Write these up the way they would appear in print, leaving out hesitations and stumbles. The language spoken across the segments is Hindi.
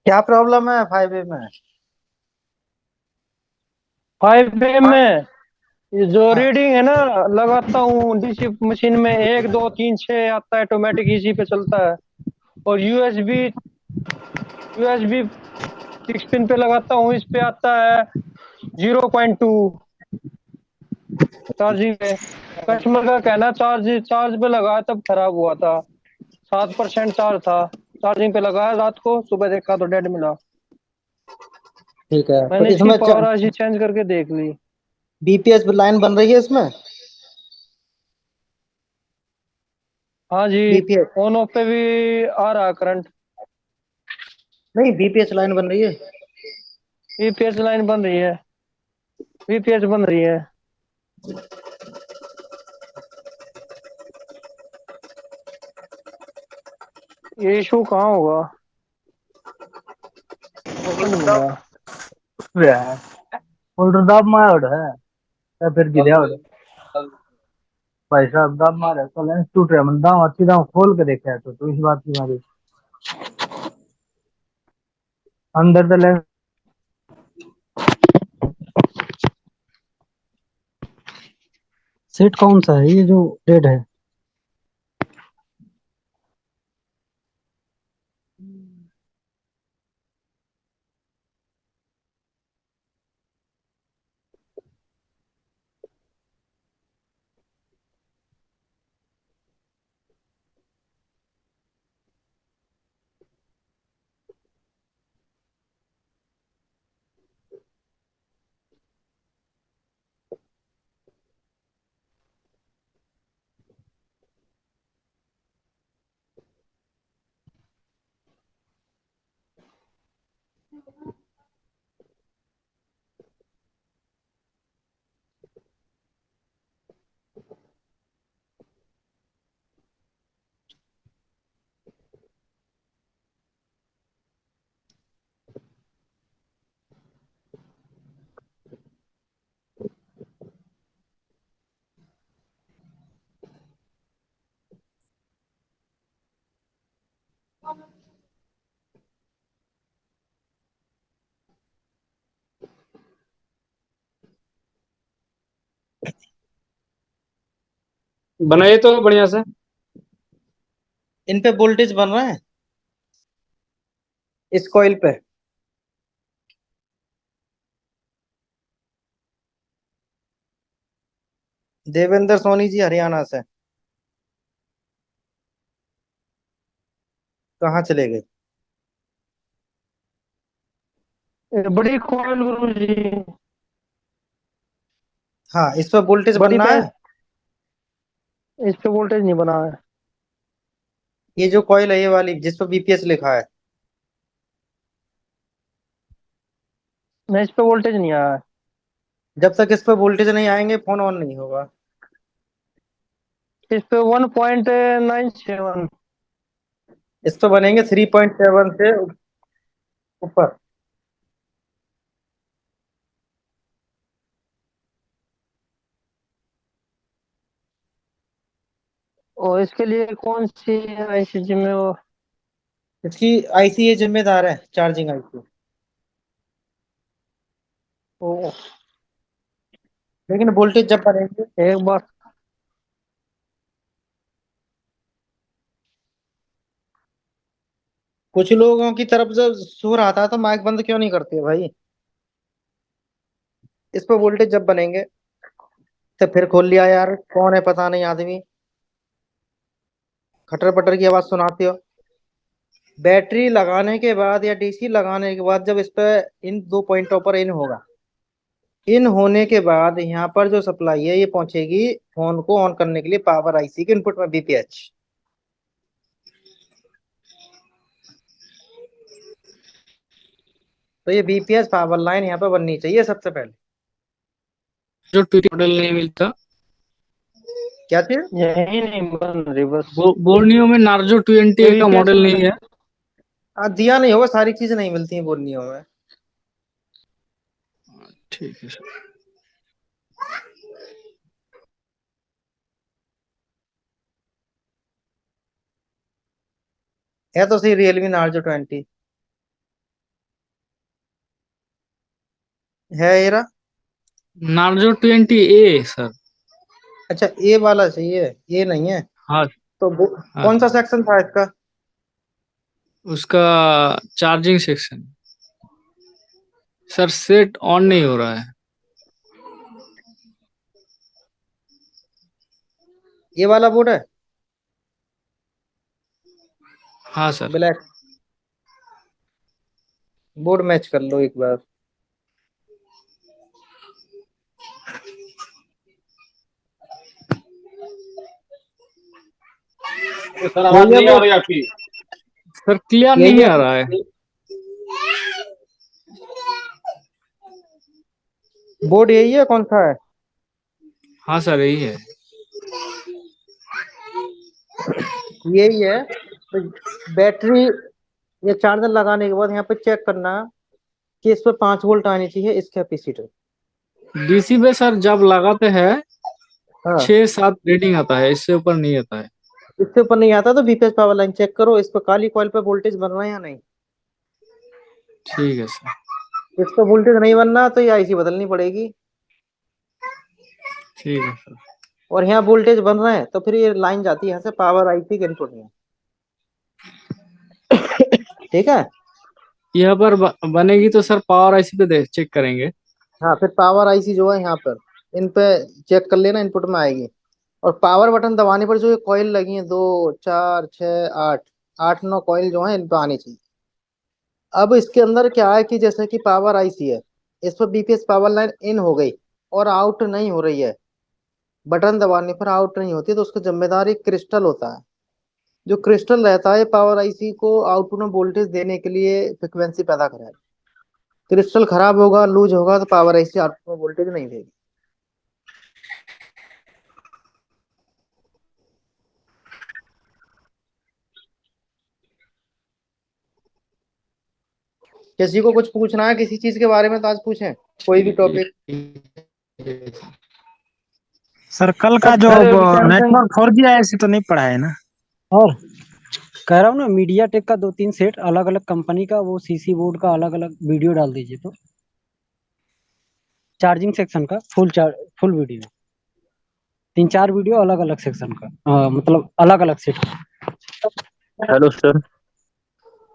क्या प्रॉब्लम है 5A में? 5A में ये जो हाँ। रीडिंग है ना, लगाता हूँ डीसी मशीन में 1 2 3 6 आता है, ऑटोमेटिक इसी पे चलता है। और यूएसबी 6 पिन पे लगाता हूँ, इस पे आता है 0.2 चार्जिंग पे। कस्टमर का कहना चार्ज चार्ज पे लगाया तब खराब हुआ था। 7% चार्ज था। चार्जिंग पे लगाया रात को, सुबह देखा तो डेड मिला। ठीक है, तो मैंने इसकी इसमें पावर आईसी चेंज करके देख ली। बीपीएस लाइन बन रही है इसमें? हाँ जी। बीपीएस ऑन ऑफ पे भी आ रहा है करंट। नहीं, बीपीएस लाइन बन रही है। वीपीएस लाइन बन रही है। वीपीएस बन रही है। ये इशू कहाँ होगा? ओपन नहीं हो रहा। फोल्डर दाब मारा है या फिर गिरा हो? भाई साहब दाब मारा तो लेंस टूट रहा है, दाम अच्छी दाम खोल के देखा है तो इस बात की मारी अंदर तो लेंस। सेट कौन सा है ये जो रेड है? बनाइए तो बढ़िया से। इन पे वोल्टेज बन रहा है इस कॉइल पे। देवेंद्र सोनी जी हरियाणा से कहाँ चले गए? ये बड़ी कॉइल गुरु जी। हाँ, इस पे वोल्टेज बड़ी बनना पे। है। इस पे वोल्टेज नहीं बना है। ये जो कॉइल है ये वाली जिस पे बीपीएस लिखा है। नहीं, इस पे वोल्टेज नहीं आया है। जब तक इस पे वोल्टेज नहीं आएंगे फोन ऑन नहीं होगा। इस पे 1.97। इस पे बनेंगे 3.7 से ऊपर। और इसके लिए कौन सी आईसीजी में वो? इसकी आईसी ये जिम्मेदार है, चार्जिंग आईसी। वो लेकिन वोल्टेज जब बनेंगे। एक बार। कुछ लोगों की तरफ जब शोर आता है तो माइक बंद क्यों नहीं करते भाई? इस पे वोल्टेज जब बनेंगे तो फिर खोल लिया यार, कौन है पता नहीं आदमी, खटर पटर की आवाज सुनाती हो। बैटरी लगाने के बाद या डीसी लगाने के बाद जब इस पे इन दो पॉइंटों पर इन होगा, इन होने के बाद यहाँ पर जो सप्लाई है ये पहुंचेगी फोन को ऑन करने के लिए पावर आईसी के इनपुट में, बीपीएच। तो ये बीपीएस पावर लाइन यहाँ पे बननी चाहिए सबसे पहले। जो ट्विटी मॉडल नहीं मिलता। क्या चीज? यही नहीं बन रही बस। बोर्नियो में नार्जो 20 का यूपीएस मॉडल में नहीं है। दिया नहीं होगा, सारी चीजें नहीं मिलती हैं बोलियों में। ठीक है सर। है तो सही रियलमी नार्जो 20। है एरा? Narzo 20A sir. अच्छा, ए वाला चाहिए, ये नहीं है। हाँ। तो हाँ कौन सा सर। सेक्शन था इसका? उसका charging section. Sir set on नहीं हो रहा है। ये वाला बोर्ड है, हाँ सर। ब्लैक। बोर्ड मैच कर लो एक बार। सर आवाज यही है नहीं आ बोर्ड? रही आपकी। सर क्लियर यही नहीं है? आ रहा है। बोर्ड यही है, कौन सा है? हाँ सर यही है। यही है। तो बैटरी या चार्जर लगाने के बाद यहाँ पे चेक करना कि इस पर 5 वोल्ट आनी चाहिए इस कैपेसिटर। डीसी पे सर जब लगाते हैं हाँ, 6-7 रीडिंग आता है, इससे ऊपर नहीं आता है। इससे ऊपर नहीं आता तो बीपीएस पावर लाइन चेक करो, इस पर काली कॉइल पे वोल्टेज बन रहा है या नहीं। ठीक है सर। इस पर वोल्टेज नहीं बनना तो ये आईसी बदलनी पड़ेगी। ठीक है सर। और यहाँ वोल्टेज बन रहा है तो फिर ये लाइन जाती है यहाँ से पावर आईसी के इनपुट में। ठीक है। यहाँ पर बनेगी तो सर पावर आईसी पे चेक करेंगे। हाँ, फिर पावर आईसी जो है यहाँ पर इन पे चेक कर लेना, इनपुट में आएगी। और पावर बटन दबाने पर जो ये कॉइल लगी है, 2 4 6 8, 8 9 कॉइल जो है इन पे आनी चाहिए। अब इसके अंदर क्या है कि जैसे कि पावर आईसी है, इस पर बीपीएस पावर लाइन इन हो गई और आउट नहीं हो रही है, बटन दबाने पर आउट नहीं होती, तो उसका जिम्मेदार एक क्रिस्टल होता है। जो क्रिस्टल रहता है पावर आईसी को आउटपुट में वोल्टेज देने के लिए फ्रिक्वेंसी पैदा कराएगा। क्रिस्टल खराब होगा, लूज होगा तो पावर आईसी आउटपुट में वोल्टेज नहीं देगी। किसी को कुछ पूछना है किसी चीज के बारे में तो आज पूछें, कोई भी टॉपिक। सर कल का जो सर सैमसंग नेटवर्क 4G आया ऐसे तो नहीं पड़ा है ना। और कह रहा हूँ ना, मीडिया टेक का 2-3 सेट अलग अलग कंपनी का, वो सीसी बोर्ड का अलग अलग वीडियो डाल दीजिए तो चार्जिंग सेक्शन का फुल वीडियो, 3-4 वीडियो अलग अलग सेक्शन का, मतलब अलग अलग सेट का। Hello sir.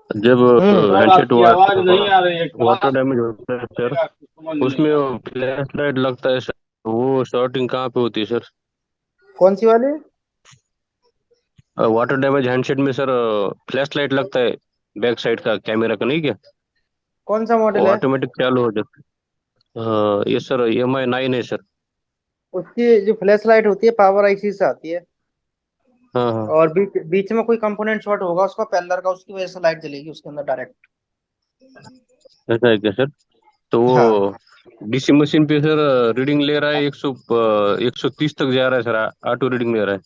जब सर हैंडसेट आपकी आवाज नहीं आ रही है, वाटर डैमेज होता है सर, उसमें वो फ्लैश लाइट लगता है सर, वो शॉर्टिंग कहाँ पे होती है सर? कौन सी वाली? वाटर डैमेज हैंडसेट में सर फ्लैश लाइट लगता है, बैक साइड का कैमरा का, नहीं क्या? कौन सा वो मॉडल है? ऑटोमेटिक चालू हो जाता है। ये सर MI 9 है सर। उसकी जो फ्लैश लाइट होती है पावर आईसी से आती है। हाँ हाँ। और बीच बीच में कोई कंपोनेंट शॉर्ट होगा उसका पेल्लर का, उसकी वजह से लाइट जलेगी उसके अंदर डायरेक्ट। ऐसा है क्या सर? तो हाँ। वो डीसी मशीन पे सर रीडिंग ले रहा है 130 तक जा रहा है सर, ऑटो रीडिंग ले रहा है।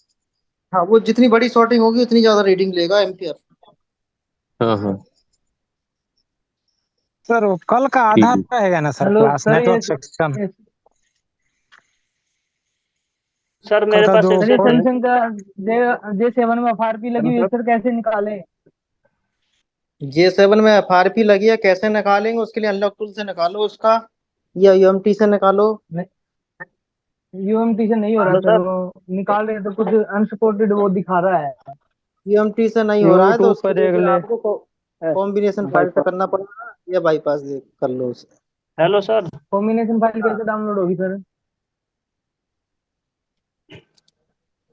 हाँ, वो जितनी बड़ी शॉर्टिंग होगी उतनी ज्यादा रीडिंग लेगा एम्पियर। हाँ हाँ। सर वो कल का ठीक आधा है। रहेगा ना sir, hello class sir, network section sir कल मेरे का पास जो सर ये SSL सैमसंग का J7 में FRP लगी हुई है सर, कैसे निकाले? J7 में एफआरपी लगी है, कैसे निकालेंगे? उसके लिए अनलॉक टूल से निकालो उसका, या यूएमटी से निकालो। यूएमटी से नहीं हो रहा हेलो सर, सर। वो निकाल रहे हैं तो कुछ अनसपोर्टेड वो दिखा रहा है। यूएमटी से नहीं हो रहा है तो यूट्यूब उसके पर लिए देख फिर ले। आपको कॉम्बिनेशन फाइल से करना पड़ेगा या बाईपास कर लो उसे। Hello sir. कॉम्बिनेशन फाइल कैसे डाउनलोड होगी सर?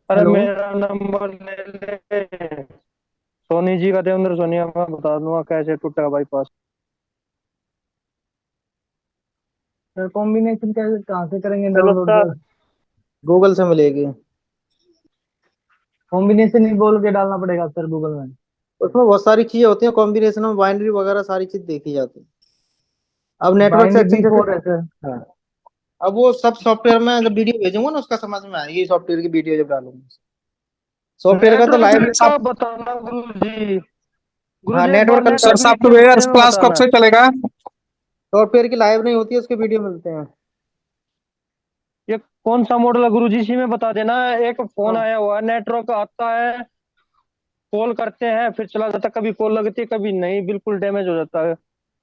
अरे हेलो। मेरा नंबर ले ले, सोनी जी का, देवेंद्र सोनिया, मैं बता दूंगा कैसे टूटेगा बाईपास। सर कॉम्बिनेशन कैसे, कहाँ से करेंगे hello download sir. Sir? Google से मिलेगी। कॉम्बिनेशन ही बोल के डालना पड़ेगा सर गूगल में? उसमें बहुत सारी चीजें होती हैं, कॉम्बिनेशन में बाइनरी वगैरह सारी चीज देखी जाती है। अब नेटवर्क बाइनरी सेक्शन जैसे। B4 है सर। हाँ। अब वो सब सॉफ्टवेयर में जब वीडियो भेजूंगा ना उसका समझ में आएगी, सॉफ्टवेयर की वीडियो जब डालूंगा। सॉफ्टवेयर का तो नेटवर्क लाइव। का बताना गुरु हाँ, जी, एक बार नेटवर्क का सर नेटवर्क के सॉफ्टवेयर बारे में क्लास कब बताना। से चलेगा? सॉफ्टवेयर की लाइव नहीं होती है, उसके वीडियो मिलते हैं। ये कौन सा मॉडल है गुरु जी, इसी में बता देना। एक फोन हाँ। आया हुआ है, नेटवर्क आता है, कॉल करते हैं फिर चला जाता है, कभी कॉल लगती है कभी नहीं, बिल्कुल डैमेज हो जाता है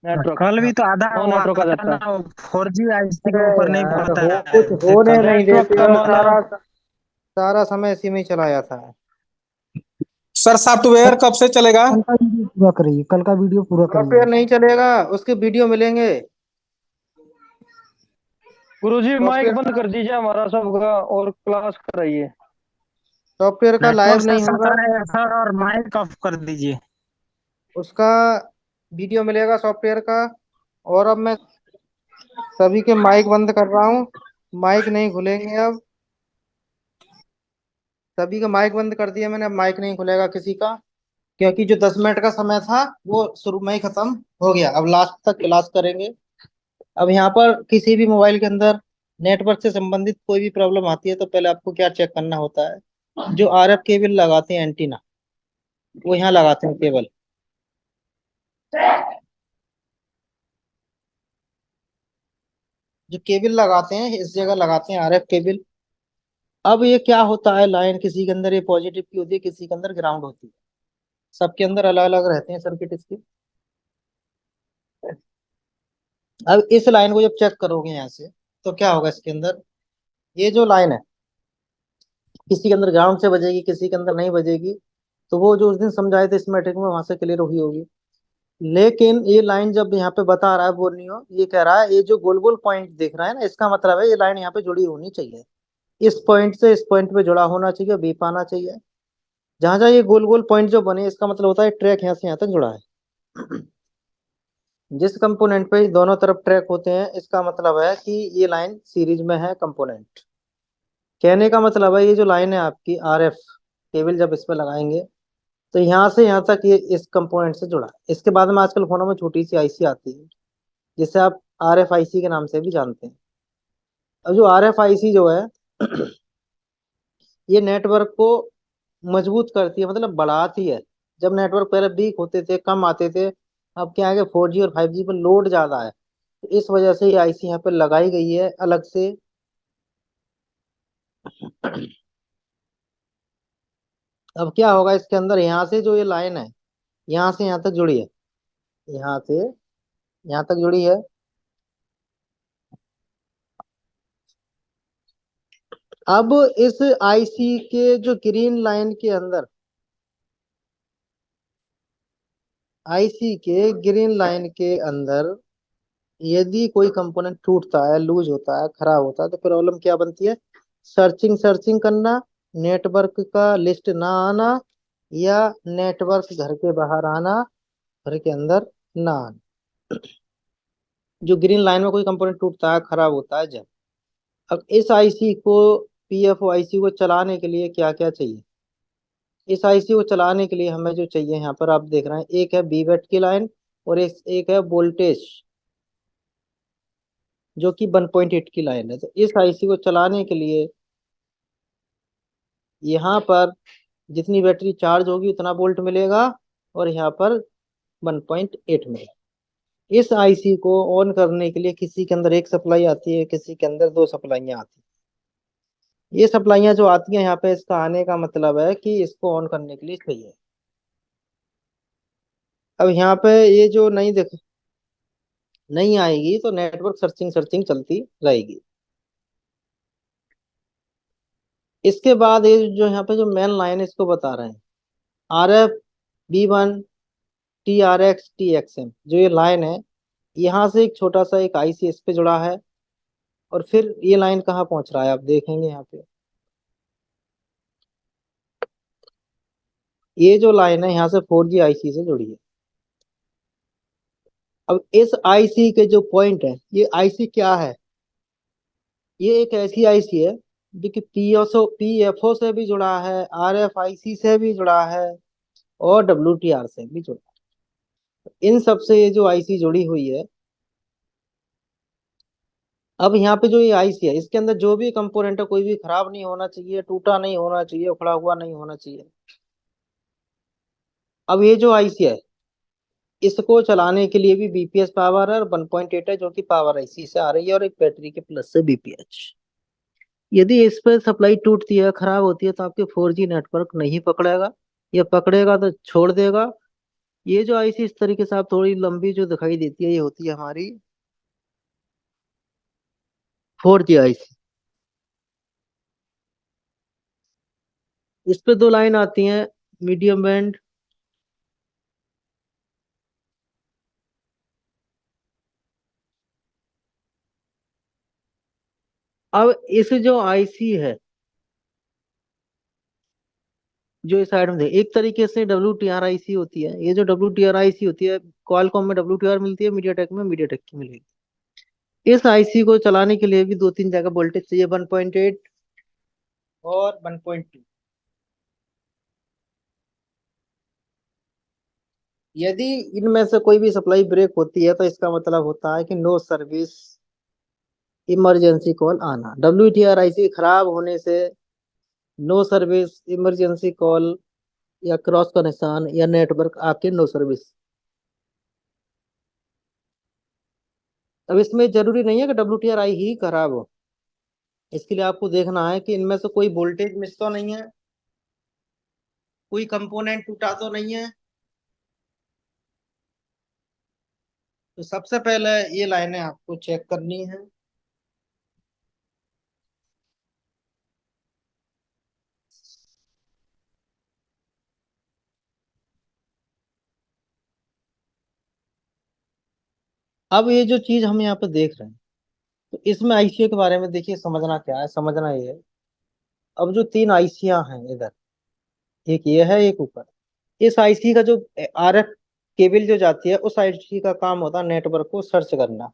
नेटवर्क। कल भी तो आधा नो हुआ नेटवर्क आ था जाता है। ना, 4G आईसी अरे के ऊपर नहीं यार पड़ता हो है कुछ होने कल। नहीं नेटवर्क देते का और माना। सारा सारा समय इसी में ही चला जाता है। सर सॉफ्टवेयर कब से चलेगा? कल का वीडियो पूरा करिए, कल का वीडियो पूरा सॉफ्टवेयर करिए। नहीं चलेगा, उसके वीडियो मिलेंगे। गुरुजी माइक सॉफ्टवेयर बंद का कर दीजिए हमारा सबका और क्लास कराइए। सॉफ्टवेयर का लाइव नेटवर्क नहीं सेशन होगा, करेगा सर, और माइक ऑफ कर दीजिए। उसका वीडियो मिलेगा सॉफ्टवेयर का। और अब मैं सभी के माइक बंद कर रहा हूँ, माइक नहीं खुलेंगे अब। सभी का माइक बंद कर दिया मैंने, अब माइक नहीं खुलेगा किसी का, क्योंकि जो 10 मिनट का समय था वो शुरू में ही खत्म हो गया। अब लास्ट तक क्लास करेंगे। अब यहाँ पर किसी भी मोबाइल के अंदर नेटवर्क से संबंधित कोई भी प्रॉब्लम आती है तो पहले आपको क्या चेक करना होता है, जो आरएफ केबल लगाते हैं एंटीना, वो यहाँ लगाते हैं केबल। जो केबल लगाते हैं इस जगह लगाते हैं आरएफ केबल। अब ये क्या होता है, लाइन किसी के अंदर ये पॉजिटिव की होती है, किसी के अंदर ग्राउंड होती है, सबके अंदर अलग अलग रहते हैं सर्किट इसके। अब इस लाइन को जब चेक करोगे यहाँ से तो क्या होगा इसके अंदर, ये जो लाइन है किसी के अंदर ग्राउंड से बजेगी, किसी के अंदर नहीं बजेगी। तो वो जो उस दिन समझाए थे स्कीमेटिक में वहां से क्लियर हुई होगी। लेकिन ये लाइन जब यहाँ पे बता रहा है बोर्नियो, ये कह रहा है ये जो गोल गोल पॉइंट दिख रहा है ना, इसका मतलब है ये लाइन यहाँ पे जुड़ी होनी चाहिए, इस पॉइंट से इस पॉइंट पे जुड़ा होना चाहिए, बीप आना चाहिए। जहां जहां ये गोल गोल पॉइंट जो बने, इसका मतलब होता है ट्रैक यहाँ से यहाँ तक जुड़ा है। जिस कंपोनेंट पे दोनों तरफ ट्रैक होते हैं, इसका मतलब है कि ये लाइन सीरीज में है कंपोनेंट। कहने का मतलब है ये जो लाइन है आपकी आरएफ केबल जब इस पे लगाएंगे तो यहाँ से यहाँ तक ये इस कंपोनेंट से जुड़ा है। इसके बाद में आजकल फोनों में छोटी सी आईसी आती है जिसे आप आरएफ आईसी के नाम से भी जानते हैं। अब जो आरएफ आईसी जो है ये नेटवर्क को मजबूत करती है, मतलब बढ़ाती है। जब नेटवर्क पहले वीक होते थे, कम आते थे, अब क्या है कि 4G और 5G पर लोड ज्यादा है, तो इस वजह से ये आईसी यहाँ पे लगाई गई है अलग से। अब क्या होगा इसके अंदर, यहाँ से जो ये लाइन है यहाँ से यहाँ तक जुड़ी है, यहाँ से यहाँ तक जुड़ी है। अब इस आईसी के जो ग्रीन लाइन के अंदर, आईसी के ग्रीन लाइन के अंदर यदि कोई कंपोनेंट टूटता है, लूज होता है, खराब होता है, तो प्रॉब्लम क्या बनती है, सर्चिंग सर्चिंग करना, नेटवर्क का लिस्ट ना आना, या नेटवर्क घर के बाहर आना, घर के अंदर ना आना। जो ग्रीन लाइन में कोई कंपोनेंट टूटता है, खराब होता है जब। अब इस आईसी को, पीएफओ आईसी को चलाने के लिए क्या क्या चाहिए, इस आईसी को चलाने के लिए हमें जो चाहिए यहाँ पर आप देख रहे हैं, एक है बीवेट की लाइन और एक है वोल्टेज जो कि 1.8 की लाइन है। तो इस आईसी को चलाने के लिए यहाँ पर जितनी बैटरी चार्ज होगी उतना वोल्ट मिलेगा, और यहाँ पर 1.8 मिलेगा। इस आईसी को ऑन करने के लिए किसी के अंदर एक सप्लाई आती है, किसी के अंदर दो सप्लाइयाँ आती है। ये सप्लाइयाँ जो आती हैं यहाँ पे, इसका आने का मतलब है कि इसको ऑन करने के लिए चाहिए। अब यहाँ पे ये जो नहीं आएगी तो नेटवर्क सर्चिंग सर्चिंग चलती रहेगी। इसके बाद ये जो यहाँ पे जो मेन लाइन है इसको बता रहे हैं, RF B1 TRX TXM, जो ये लाइन है यहाँ से एक छोटा सा एक आईसी इस पे जुड़ा है। और फिर ये लाइन कहाँ पहुंच रहा है आप देखेंगे यहाँ पे, ये जो लाइन है यहाँ से 4G आईसी से जुड़ी है। अब इस आईसी के जो पॉइंट है, ये आईसी क्या है, ये एक ऐसी आईसी है जो कि पीएफओ से भी जुड़ा है, RFIC से भी जुड़ा है, और WTR से भी जुड़ा है। इन सब से ये जो आईसी जुड़ी हुई है। अब यहाँ पे जो ये आईसी है इसके अंदर जो भी कंपोनेंट है कोई भी खराब नहीं होना चाहिए, टूटा नहीं होना चाहिए, उखड़ा हुआ नहीं होना चाहिए। अब ये जो आईसी है इसको चलाने के लिए भी बीपीएच पावर है, और 1.8 है जो कि पावर आईसी से आ रही है, और एक बैटरी के प्लस से बीपीएच। यदि इस पर सप्लाई टूटती है, खराब होती है, तो आपके 4G नेटवर्क नहीं पकड़ेगा, या पकड़ेगा तो छोड़ देगा, ये जो आईसी इस तरीके से आप थोड़ी लंबी जो दिखाई देती है, ये होती है हमारी 4G आईसी। इस पे दो लाइन आती हैं, मीडियम बैंड अब इस जो आईसी है, जो इस साइड में थे, एक तरीके से WTR आईसी होती है। ये जो WTR आईसी होती है, क्वालकॉम में WTR मिलती है, मीडियाटेक में मीडियाटेक की मिलेगी। इस आईसी को चलाने के लिए भी दो तीन जगह वोल्टेज चाहिए, 1.8 और 1.2। यदि इनमें से कोई भी सप्लाई ब्रेक होती है तो इसका मतलब होता है कि नो सर्विस, इमरजेंसी कॉल आना। WTR आईसी खराब होने से नो सर्विस, इमरजेंसी कॉल या क्रॉस कनेक्शन या नेटवर्क आपके नो सर्विस। अब इसमें जरूरी नहीं है कि WTR आई ही खराब हो। इसके लिए आपको देखना है कि इनमें से कोई वोल्टेज मिस तो नहीं है, कोई कंपोनेंट टूटा तो नहीं है। तो सबसे पहले ये लाइनें आपको चेक करनी है। अब ये जो चीज हम यहाँ पे देख रहे हैं, तो इसमें आईसीओ के बारे में देखिए, समझना क्या है, समझना ये है। अब जो तीन आईसियां हैं इधर, एक ये है एक ऊपर, इस आईसी का जो RF केबल जो जाती है, उस आईसी का काम होता है नेटवर्क को सर्च करना।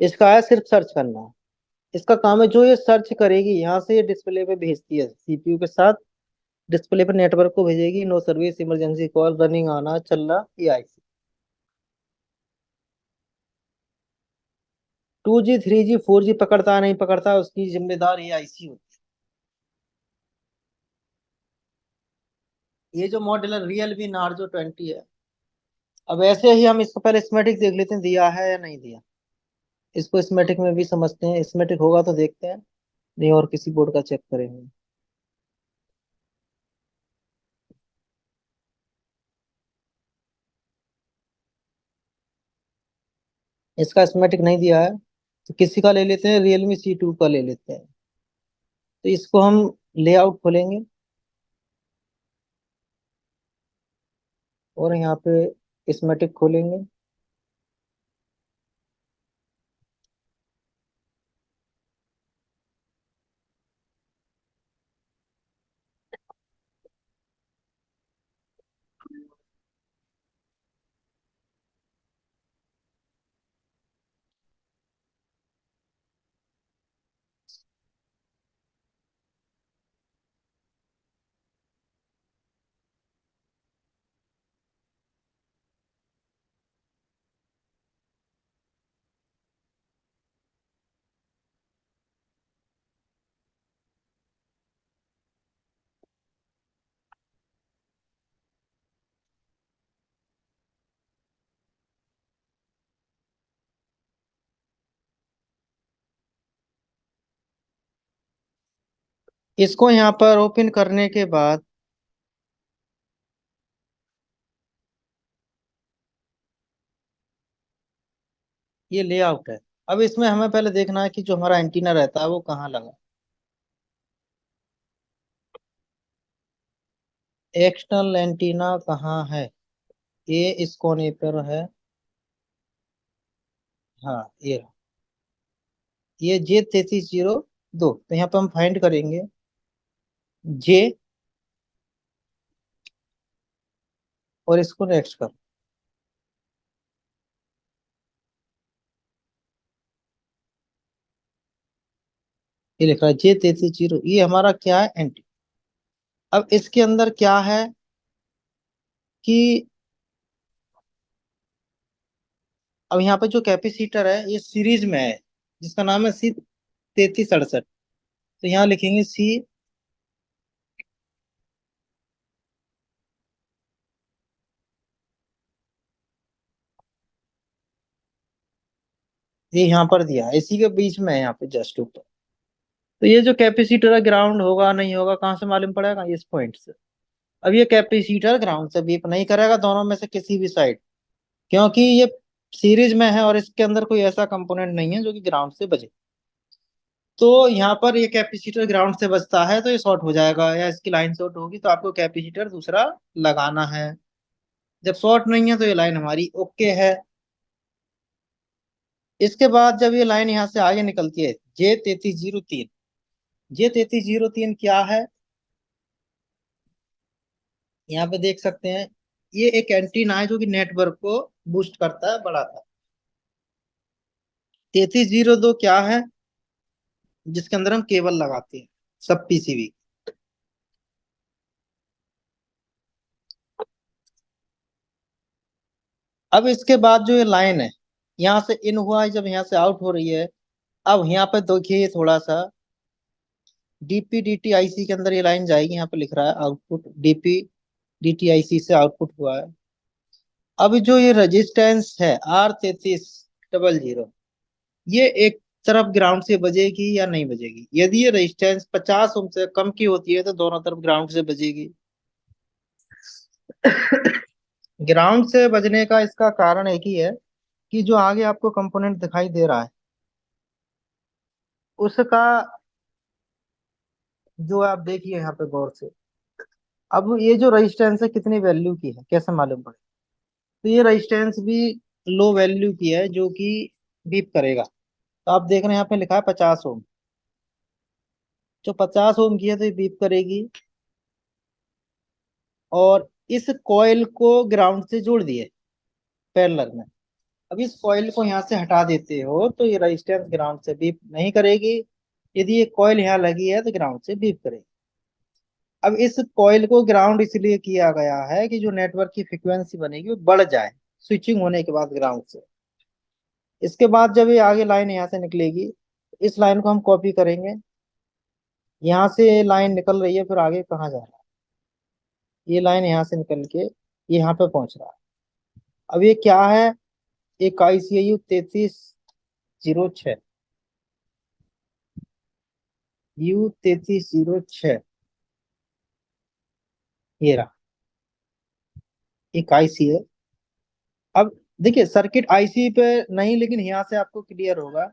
इसका है सिर्फ सर्च करना। इसका काम है, जो ये सर्च करेगी यहाँ से ये डिस्प्ले पे भेजती है, CPU के साथ डिस्प्ले पे नेटवर्क को भेजेगी। No service, emergency call, running, आना, चल रहा, ये आईसी। 2G 3G 4G पकड़ता है नहीं पकड़ता, उसकी जिम्मेदार ये आईसी होती है। ये जो मॉडल है रियलमी नार्जो 20 है। अब ऐसे ही हम इसको पहले स्मेटिक देख लेते हैं, दिया है या नहीं दिया। इसको स्मेटिक में भी समझते हैं, स्मेटिक होगा तो देखते हैं, नहीं और किसी बोर्ड का चेक करेंगे। इसका स्मेटिक नहीं दिया है तो किसी का ले लेते हैं, Realme C2 का ले लेते हैं। तो इसको हम लेआउट खोलेंगे और यहाँ पे स्मेटिक खोलेंगे। इसको यहाँ पर ओपन करने के बाद ये लेआउट है। अब इसमें हमें पहले देखना है कि जो हमारा एंटीना रहता है वो कहाँ लगा। एक्सटर्नल एंटीना कहाँ है, ये इस कोने पर है। हाँ ये रहा। ये J3302, तो यहाँ पे हम फाइंड करेंगे J और इसको नेक्स्ट कर। ये लिख रहा है J3302, ये हमारा क्या है, एंटी। अब इसके अंदर क्या है कि अब यहाँ पे जो कैपेसिटर है ये सीरीज में है, जिसका नाम है C3368। तो यहाँ लिखेंगे C, ये यहाँ पर दिया है, इसी के बीच में है, यहाँ पे जस्ट ऊपर। तो ये जो कैपेसिटर है ग्राउंड होगा नहीं होगा कहाँ से मालूम पड़ेगा, इस पॉइंट से। अब ये कैपेसिटर ग्राउंड से बीप नहीं करेगा दोनों में से किसी भी साइड, क्योंकि ये सीरीज में है और इसके अंदर कोई ऐसा कंपोनेंट नहीं है जो कि ग्राउंड से बचे। तो यहाँ पर ये कैपेसिटर ग्राउंड से बचता है तो ये शॉर्ट हो जाएगा, या इसकी लाइन शॉर्ट होगी तो आपको कैपेसिटर दूसरा लगाना है। जब शॉर्ट नहीं है तो ये लाइन हमारी ओके है। इसके बाद जब ये लाइन यहाँ से आगे निकलती है J3303, J3303 क्या है, यहाँ पे देख सकते हैं। ये एक एंटीना है जो कि नेटवर्क को बूस्ट करता है, बढ़ाता है। 3302 क्या है, जिसके अंदर हम केबल लगाते हैं सब पीसीबी। अब इसके बाद जो ये लाइन है यहाँ से इन हुआ है, जब यहाँ से आउट हो रही है, अब यहाँ पे देखिए थोड़ा सा डीपी डी आईसी के अंदर ये लाइन जाएगी। यहाँ पे लिख रहा है आउटपुट डीपी डी आईसी से आउटपुट हुआ है। अब जो ये रेजिस्टेंस है R3300, ये एक तरफ ग्राउंड से बजेगी या नहीं बजेगी। यदि ये रेजिस्टेंस 50 ओम से कम की होती है तो दोनों तरफ ग्राउंड से बजेगी। ग्राउंड से बजने का इसका कारण एक ही है कि जो आगे आपको कंपोनेंट दिखाई दे रहा है उसका, जो आप देखिए यहाँ पे गौर से, अब ये जो रेजिस्टेंस है कितनी वैल्यू की है कैसे मालूम पड़े। तो ये रेजिस्टेंस भी लो वैल्यू की है जो कि बीप करेगा। तो आप देख रहे हैं यहाँ पे लिखा है 50 ओम, जो 50 ओम की है तो ये बीप करेगी। और इस कॉइल को ग्राउंड से जोड़ दिए पैरेलल में। अब इस कॉइल को यहाँ से हटा देते हो तो ये रेजिस्टेंस ग्राउंड से बीप नहीं करेगी। यदि ये कॉइल यहाँ लगी है तो ग्राउंड से बीप करेगी। अब इस कॉइल को ग्राउंड इसलिए किया गया है कि जो नेटवर्क की फ्रीक्वेंसी बनेगी वो बढ़ जाए स्विचिंग होने के बाद ग्राउंड से। इसके बाद जब ये आगे लाइन यहाँ से निकलेगी, इस लाइन को हम कॉपी करेंगे। यहाँ से लाइन निकल रही है, फिर आगे कहाँ जा रहा है, ये लाइन यहाँ से निकल के यहाँ पे पहुंच रहा है। अब ये क्या है, एक ICU 3306, U3306, ये रहा एक आईसी है। अब देखिए सर्किट आईसी पे नहीं, लेकिन यहाँ से आपको क्लियर होगा।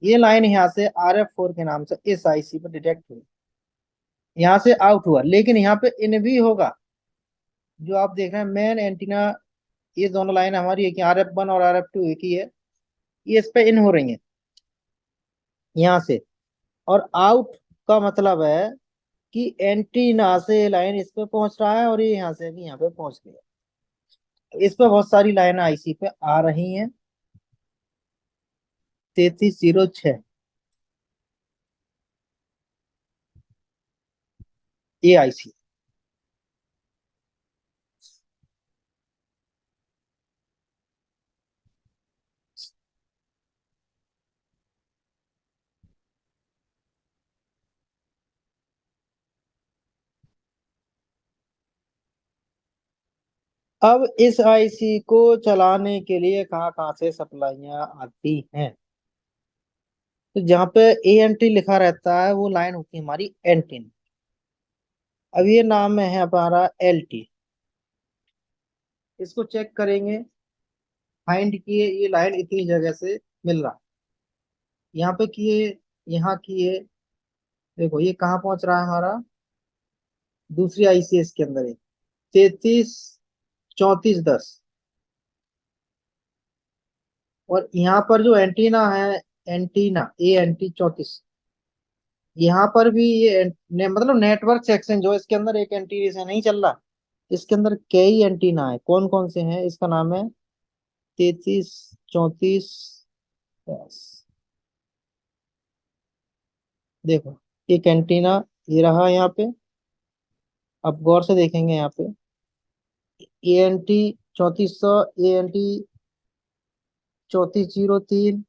ये लाइन यहाँ से RF4 के नाम से इस आईसी पर डिटेक्ट हुई, यहाँ से आउट हुआ, लेकिन यहाँ पे इन भी होगा। जो आप देख रहे हैं मेन एंटीना, ये दोनों लाइन हमारी एक RF1 और RF2 एक ही है, ये इस पे इन हो रही है यहाँ से। और आउट का मतलब है कि एंटीना से लाइन इस पे पहुंच रहा है और ये यहाँ से भी यहाँ पे पहुंच गया। इस पे बहुत सारी लाइन आईसी पे आ रही हैं। 3306 ये आईसी। अब इस आईसी को चलाने के लिए कहाँ कहाँ से सप्लाइयाँ आती हैं, तो जहाँ पे ANT लिखा रहता है वो लाइन होती है हमारी एंटीना। अब ये नाम है हमारा LT, इसको चेक करेंगे। फाइंड किए ये लाइन इतनी जगह से मिल रहा, यहाँ पे किए, यहाँ किए, देखो ये कहाँ पहुंच रहा है हमारा, दूसरी ICS के अंदर है 33 34 10। और यहाँ पर जो एंटीना है, एंटीना ANT 34, यहाँ पर भी ये मतलब नेटवर्क सेक्शन जो इसके अंदर एक एंटीना से नहीं चल रहा, इसके अंदर कई एंटीना है। कौन कौन से हैं, इसका नाम है 33 34 10। देखो एक एंटीना ये रहा यहाँ पे, अब गौर से देखेंगे यहाँ पे ANT 3400, ANT 3403,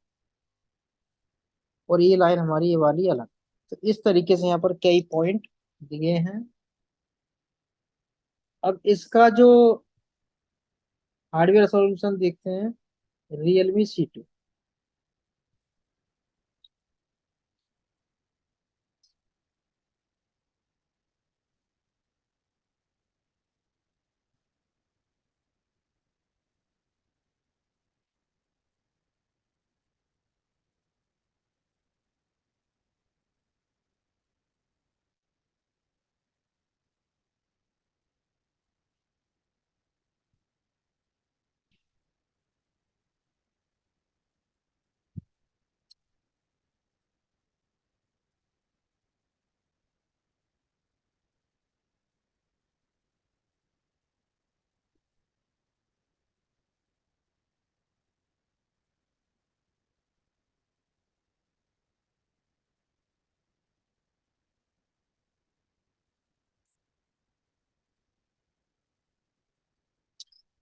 और ये लाइन हमारी ये वाली अलग। तो इस तरीके से यहाँ पर कई पॉइंट दिए हैं। अब इसका जो हार्डवेयर सॉल्यूशन देखते हैं, Realme C2।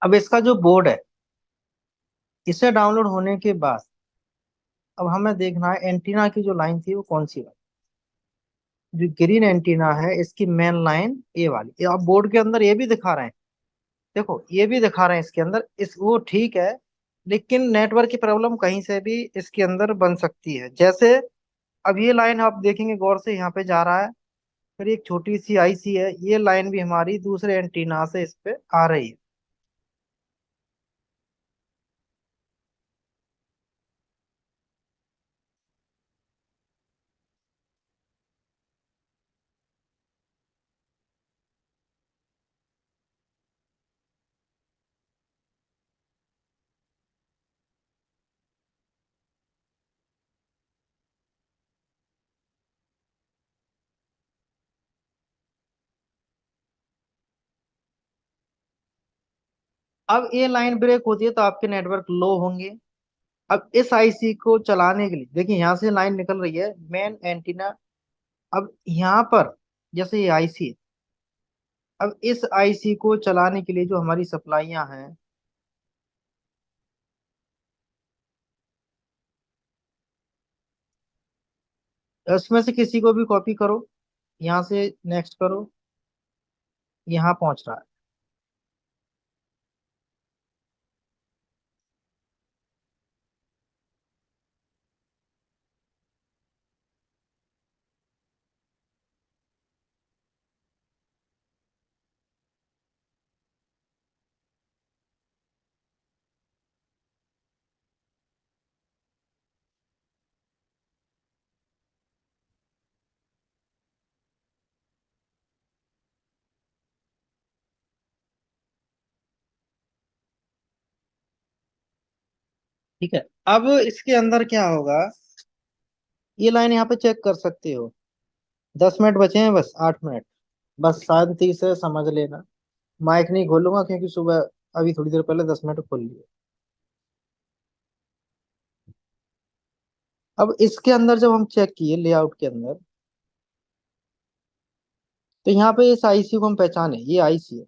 अब इसका जो बोर्ड है, इसे डाउनलोड होने के बाद अब हमें देखना है एंटीना की जो लाइन थी वो कौन सी है। जो ग्रीन एंटीना है इसकी मेन लाइन ये वाली, ये आप बोर्ड के अंदर ये भी दिखा रहे हैं, देखो ये भी दिखा रहे हैं इसके अंदर, इस वो ठीक है। लेकिन नेटवर्क की प्रॉब्लम कहीं से भी इसके अंदर बन सकती है। जैसे अब ये लाइन आप देखेंगे गौर से, यहाँ पे जा रहा है, फिर एक छोटी सी आईसी है, ये लाइन भी हमारी दूसरे एंटीना से इस पे आ रही है। अब ये लाइन ब्रेक होती है तो आपके नेटवर्क लो होंगे। अब इस आईसी को चलाने के लिए देखिए, यहाँ से लाइन निकल रही है मेन एंटीना। अब यहाँ पर जैसे ये आईसी है, अब इस आईसी को चलाने के लिए जो हमारी सप्लाइयाँ हैं, उसमें से किसी को भी कॉपी करो, यहाँ से नेक्स्ट करो, यहाँ पहुंच रहा है। ठीक है, अब इसके अंदर क्या होगा, ये लाइन यहाँ पे चेक कर सकते हो। 10 मिनट बचे हैं, बस 8 मिनट, बस शांति से समझ लेना। माइक नहीं खोलूंगा क्योंकि सुबह अभी थोड़ी देर पहले 10 मिनट खोल लिए। अब इसके अंदर जब हम चेक किए लेआउट के अंदर, तो यहाँ पे इस आईसी को हम पहचाने, ये आईसी है,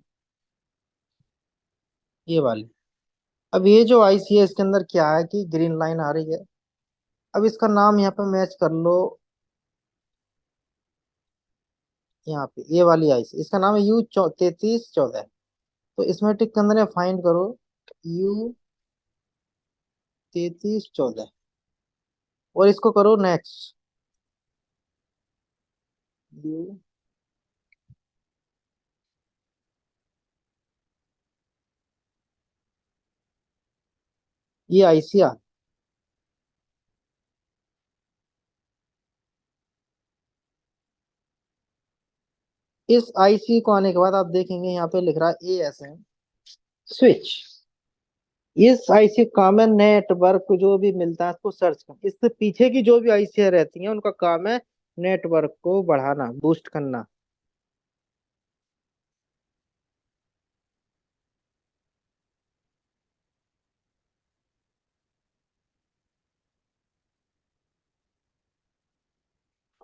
ये वाली। अब ये जो आईसी है इसके अंदर क्या है कि ग्रीन लाइन आ रही है। अब इसका नाम यहाँ पे मैच कर लो, यहाँ पे ये वाली आईसी, इसका नाम है U3314। तो इसमें टिक के अंदर फाइंड करो U3314 और इसको करो नेक्स्ट। यू ये आईसी इस आईसी को आने के बाद आप देखेंगे यहाँ पे लिख रहा है ASM स्विच। इस आईसी काम है नेटवर्क जो भी मिलता है उसको सर्च कर, इससे पीछे की जो भी आईसी रहती हैं उनका काम है नेटवर्क को बढ़ाना, बूस्ट करना।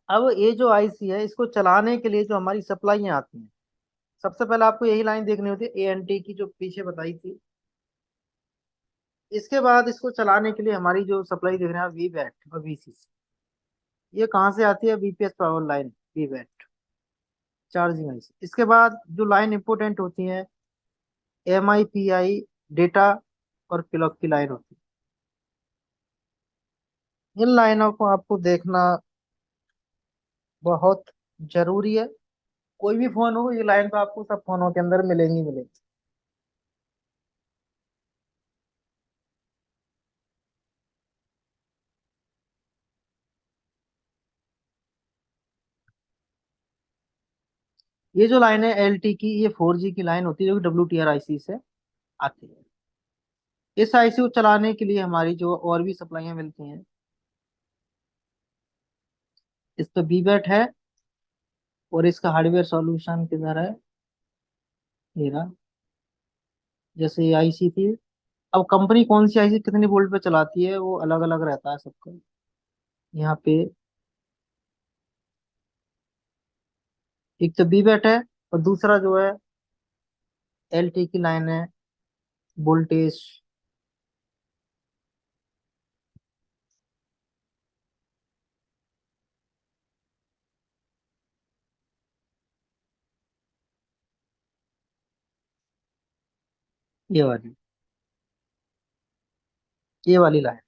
अब ये जो आईसी है इसको चलाने के लिए जो हमारी सप्लाईयाँ आती हैं, सबसे पहले आपको यही लाइन देखनी होती है ANT की जो पीछे बताई थी। इसके बाद इसको चलाने के लिए हमारी जो सप्लाई देख रहे हैं VBAT और VCC, ये कहाँ से आती है, BPS power line, VBAT charging IC. इसके बाद जो लाइन इंपोर्टेंट होती है MIPI डेटा और क्लॉक की लाइन होती है। इन लाइनों को आपको देखना बहुत जरूरी है। कोई भी फोन हो, ये लाइन तो आपको सब फोनों के अंदर मिलेंगी मिलेंगी। ये जो लाइन है LT की, ये 4G की लाइन होती है जो कि WTR आईसी से आती है। इस आईसी को चलाने के लिए हमारी जो और भी सप्लाइयाँ मिलती हैं, इस पे बीबैट है और इसका हार्डवेयर सॉल्यूशन किधर है, ये रहा। जैसे ये आईसी थी, अब कंपनी कौन सी आईसी कितनी वोल्ट पे चलाती है वो अलग अलग रहता है सबका। यहाँ पे एक तो बीबैट है और दूसरा जो है LT की लाइन है वोल्टेज, ये वाली लाइन।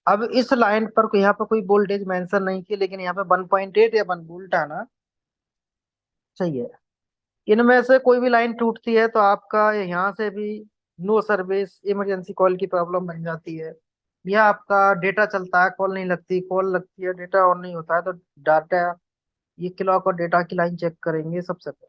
अब इस लाइन पर यहाँ पे कोई वोल्टेज मेंशन नहीं की, लेकिन यहाँ पे 1.8 या 1 वोल्ट आना सही है। इनमें से कोई भी लाइन टूटती है तो आपका यहाँ से भी नो सर्विस, इमरजेंसी कॉल की प्रॉब्लम बन जाती है। या आपका डेटा चलता है, कॉल नहीं लगती, कॉल लगती है डेटा ऑन नहीं होता है, तो डाटा, ये क्लॉक और डेटा की लाइन चेक करेंगे सबसे पहले।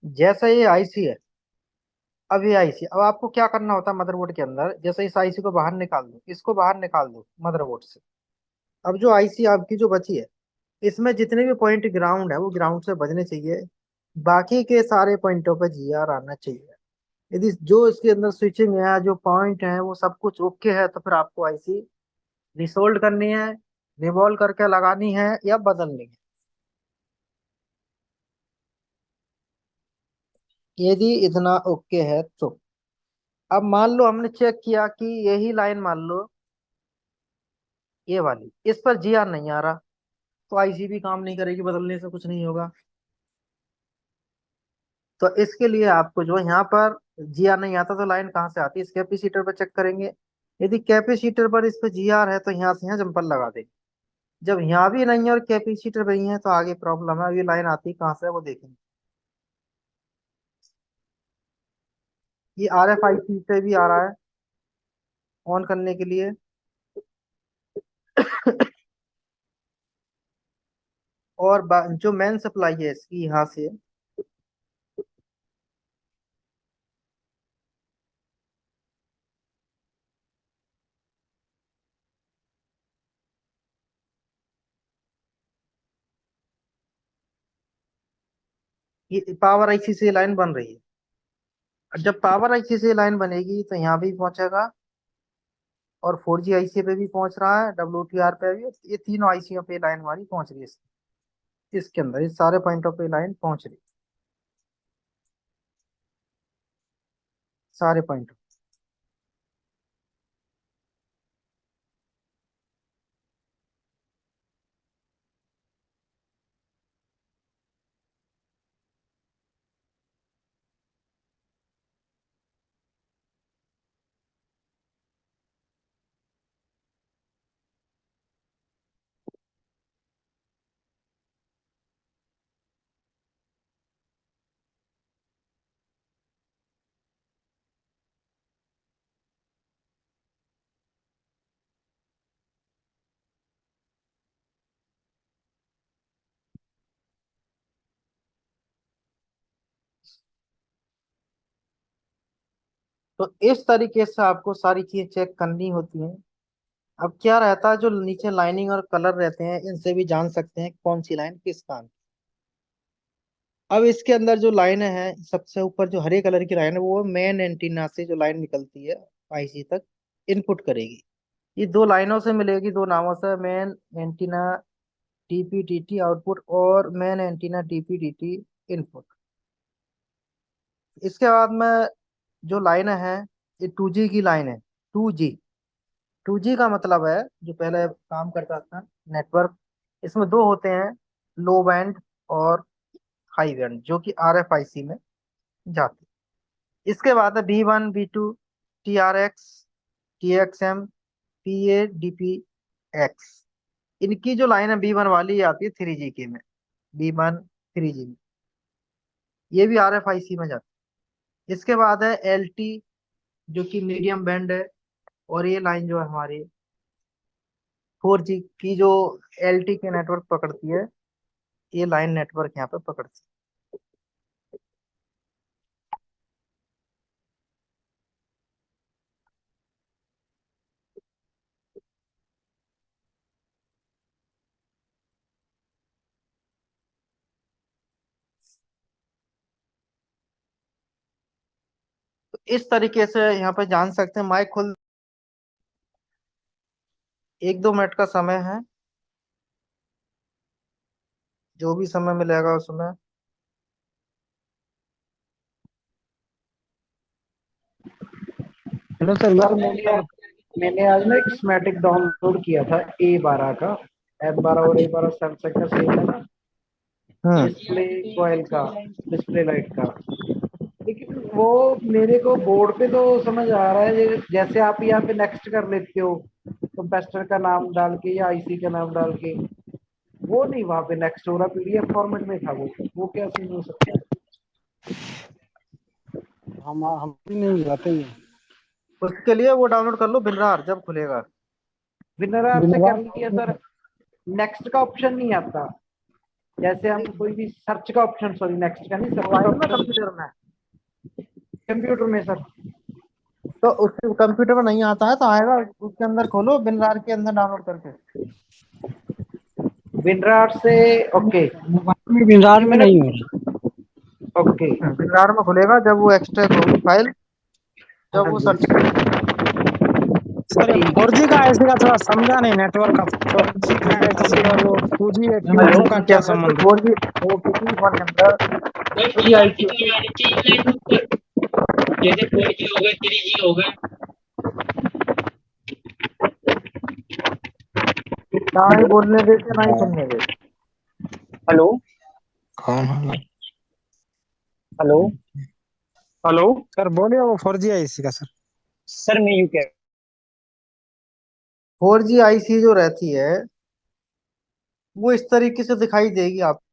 जैसे ये आईसी है, अब ये आईसी, अब आपको क्या करना होता है मदरबोर्ड के अंदर, जैसे इस आईसी को बाहर निकाल दो, इसको बाहर निकाल दो मदरबोर्ड से। अब जो आईसी आपकी जो बची है, इसमें जितने भी पॉइंट ग्राउंड है वो ग्राउंड से बजने चाहिए, बाकी के सारे पॉइंटों पे जीआर आना चाहिए। यदि जो इसके अंदर स्विचिंग है, जो पॉइंट है, वो सब कुछ ओके है, तो फिर आपको आईसी रिसोल्ड करनी है, रिवॉल्व करके लगानी है या बदलनी है। यदि इतना ओके है तो अब मान लो हमने चेक किया कि यही लाइन, मान लो ये वाली, इस पर जीआर नहीं आ रहा, तो आईसी भी काम नहीं करेगी, बदलने से कुछ नहीं होगा। तो इसके लिए आपको जो यहाँ पर जीआर नहीं आता, तो लाइन कहाँ से आती है, इस कैपेसिटर पर चेक करेंगे। यदि कैपेसिटर पर इस पर जीआर है तो यहाँ से यहाँ जंपर लगा देंगे। जब यहाँ भी नहीं है और कैपेसिटर भी नहीं है, तो आगे प्रॉब्लम है। अभी लाइन आती कहाँ से है वो देखेंगे। ये आर एफ आई सी से भी आ रहा है ऑन करने के लिए। और जो मेन सप्लाई है इसकी यहाँ से, ये पावर आईसी से लाइन बन रही है। और जब पावर आईसी से लाइन बनेगी तो यहाँ भी पहुंचेगा, और 4G आईसी पे भी पहुंच रहा है, WTR पे भी। ये तीनों आईसी पे लाइन हमारी पहुंच रही है इसके अंदर, इस सारे पॉइंटों पे लाइन पहुंच रही है, सारे पॉइंट। तो इस तरीके से आपको सारी चीज चेक करनी होती है। अब क्या रहता है, जो नीचे लाइनिंग और कलर रहते हैं, इनसे भी जान सकते हैं कौन सी लाइन किस काम की। अब इसके अंदर जो लाइन है, सबसे ऊपर जो हरे कलर की लाइन है, वो मेन एंटीना से जो लाइन निकलती है आईसी तक इनपुट करेगी। ये दो लाइनों से मिलेगी, दो नामों से, मेन एंटीना डीपीडीटी आउटपुट और मेन एंटीना डीपीडीटी इनपुट। इसके बाद में जो लाइन है, ये 2G की लाइन है। 2G, 2G का मतलब है, जो पहले काम करता था नेटवर्क, इसमें दो होते हैं, लो बैंड और हाई बैंड, जो कि RFIC में जाते हैं। इसके बाद है B1 B2 TRX TXM PA DPX। इनकी जो लाइन है B1 वाली, ये आती है 3G के में, B1 3G में, ये भी RFIC में जाती है। इसके बाद है LT, जो कि मीडियम बैंड है, और ये लाइन जो है हमारी 4G की, जो LT के नेटवर्क पकड़ती है, ये लाइन नेटवर्क यहाँ पे पकड़ती इस तरीके से यहाँ पे जान सकते हैं। माइक खोल, 1-2 मिनट का समय है, जो भी समय मिलेगा उसमें। हेलो सर, सर मैंने आज ना एक स्कीमेटिक डाउनलोड किया था A12 का। F12 और A12 सैमसंग का सेम है ना, डिस्प्ले कॉइल का, डिस्प्ले लाइट का। लेकिन वो मेरे को बोर्ड पे तो समझ आ रहा है, जैसे आप यहाँ पे नेक्स्ट कर लेते हो कंपेस्टर का नाम डाल के या आईसी का नाम डाल के, वो नहीं वहां पे नेक्स्ट हो रहा, पीडीएफ फॉर्मेट में था वो क्या सीन हो सकता है? हम भी नहीं जाते हैं। उसके लिए वो डाउनलोड कर लो विनरार, जब खुलेगा। विनरार से कर लिया सर, नेक्स्ट का ऑप्शन नहीं आता। जैसे हम कोई भी सर्च का ऑप्शन, सॉरी नेक्स्ट का नहीं, सर्च का मोबाइल में, ऑप्शन कंप्यूटर में, कंप्यूटर में सर। तो उसके कंप्यूटर में नहीं आता है तो आएगा, उसके अंदर खोलो, विनरार के अंदर डाउनलोड करके। विनरार से, ओके। मोबाइल में विनरार में नहीं हो रहा। ओके, विनरार में खुलेगा जब वो एक्सट्रैक्ट होगी फाइल, जब वो सर्च सर 4G का आईसी का थोड़ा समझा नहीं, नेटवर्क का 4G का आईसी और वो 2G दोनों का क्या संबंध है? 4G वो किसी फोन के अंदर जैसे 4G हो गए, 3G हो गए। ना ही बोलने देते ना ही सुनने देते। हेलो कौन है? हेलो हेलो सर, बोलिए वो 4G आईसी का सर मैं यू कह 4G आईसी जो रहती है वो इस तरीके से दिखाई देगी आपको।